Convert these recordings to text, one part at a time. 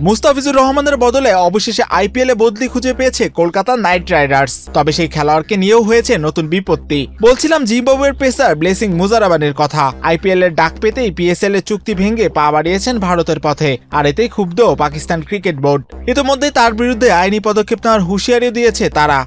মুস্তাফিজুর রহমানের বদলে অবশেষে আইপিএলে বদলি খুঁজে পেয়েছে কলকাতা নাইট রাইডার্স। তবে সেই খেলোয়াড়কে নিয়েও হয়েছে নতুন বিপত্তি। বলছিলাম জিম্বাবুয়ের পেসার ব্লেসিং মুজারাবানির কথা। আইপিএল এর ডাক পেতেই পিএসএল এর চুক্তি ভেঙে পা বাড়িয়েছেন ভারতের পথে, আর এতেই ক্ষুব্ধ পাকিস্তান ক্রিকেট বোর্ড। ইতিমধ্যে তার বিরুদ্ধে আইনি পদক্ষেপ নেওয়ার হুঁশিয়ারিও দিয়েছে তারা।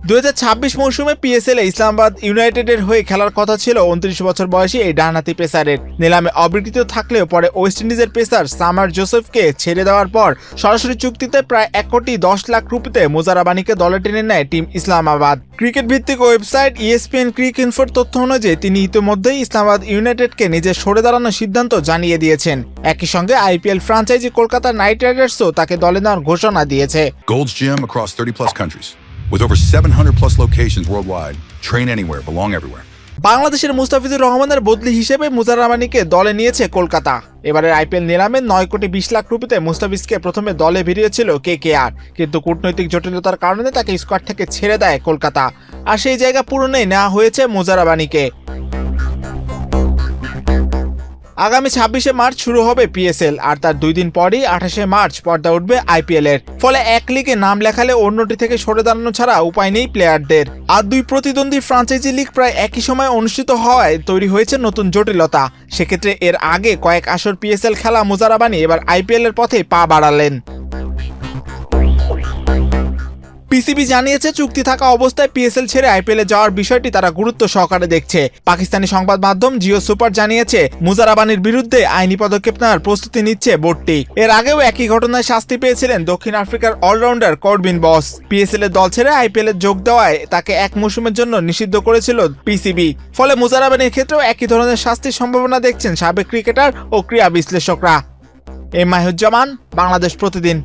2026 মৌসুমে পিএসএল এ ইসলামাবাদ ইউনাইটেডের হয়ে খেলার কথা ছিল 29 বছর বয়সী এই ডানহাতি পেসারের। নিলামে অবিকৃত থাকলেও পরে ওয়েস্ট ইন্ডিজের পেসার সামার জোসেফকে ছেড়ে দেওয়ার পর সরাসরি চুক্তিতে প্রায় 1,10,00,000 রুপিতে মুজারাবানিকে দলে টেনে নেয় টিম ইসলামাবাদ। ক্রিকেট ভিত্তিক ওয়েবসাইট ESPN ক্রিকইনফোর তথ্য অনুযায়ী তিনি ইতিমধ্যেই ইসলামাবাদ ইউনাইটেডকে নিজের সরে দাঁড়ানোর সিদ্ধান্ত জানিয়ে দিয়েছেন। একই সঙ্গে আইপিএল ফ্র্যাঞ্চাইজি কলকাতা নাইট রাইডার্সও তাকে দলে নেওয়ার ঘোষণা দিয়েছে। Gold's Gym across 30+ countries. With over 700+ locations worldwide, train anywhere, belong everywhere. বাংলাদেশের মুস্তাফিজুর রহমানের বদলি হিসেবে মুজারাবানিকে দলে নিয়েছে কলকাতা। এবারের আইপিএল নিলামে 9,20,00,000 রুপিতে মুস্তাফিজকে প্রথমে দলে ভিড়িয়েছিল KKR, কিন্তু কূটনৈতিক জটিলতার কারণে তাকে স্কোয়াড থেকে ছেড়ে দেয় কলকাতা, আর সেই জায়গা পূরণে নেওয়া হয়েছে মুজারাবানিকে। আগামী 26শে মার্চ শুরু হবে পিএসএল, আর তার 2 দিন পরই 28শে মার্চ পর্দা উঠবে আইপিএল এর। ফলে এক লিগে নাম লেখালে অন্যটি থেকে সরে দাঁড়ানো ছাড়া উপায় নেই প্লেয়ারদের। আর দুই প্রতিদ্বন্দ্বী ফ্র্যাঞ্চাইজি লিগ প্রায় একই সময়ে অনুষ্ঠিত হওয়ায় তৈরি হয়েছে নতুন জটিলতা। সেক্ষেত্রে এর আগে কয়েক আসর পিএসএল খেলা মুজারাবানি এবার আইপিএল এর পথে পা বাড়ালেন। পিসিবি জানিয়েছে চুক্তি থাকা অবস্থায় পিএসএল ছেড়ে আইপিএলে যাওয়ার বিষয়টি তারা গুরুত্ব সহকারে দেখছে। পাকিস্তানি সংবাদ মাধ্যম জিও সুপার জানিয়েছে মুজারাবানির বিরুদ্ধে আইনি পদক্ষেপ নেওয়ার প্রস্তুতি নিচ্ছে বোর্ডটি। এর আগেও একই ঘটনায় শাস্তি পেয়েছিলেন দক্ষিণ আফ্রিকার অলরাউন্ডার কর্বিন বস। পিএসএল এর দল ছেড়ে আইপিএল এ যোগ দেওয়ায় তাকে 1 মৌসুমের জন্য নিষিদ্ধ করেছিল পিসিবি। ফলে মুজারাবানির ক্ষেত্রেও একই ধরনের শাস্তির সম্ভাবনা দেখছেন সাবেক ক্রিকেটার ও ক্রীড়া বিশ্লেষকরা। এম মাহিউজ্জামান, বাংলাদেশ প্রতিদিন।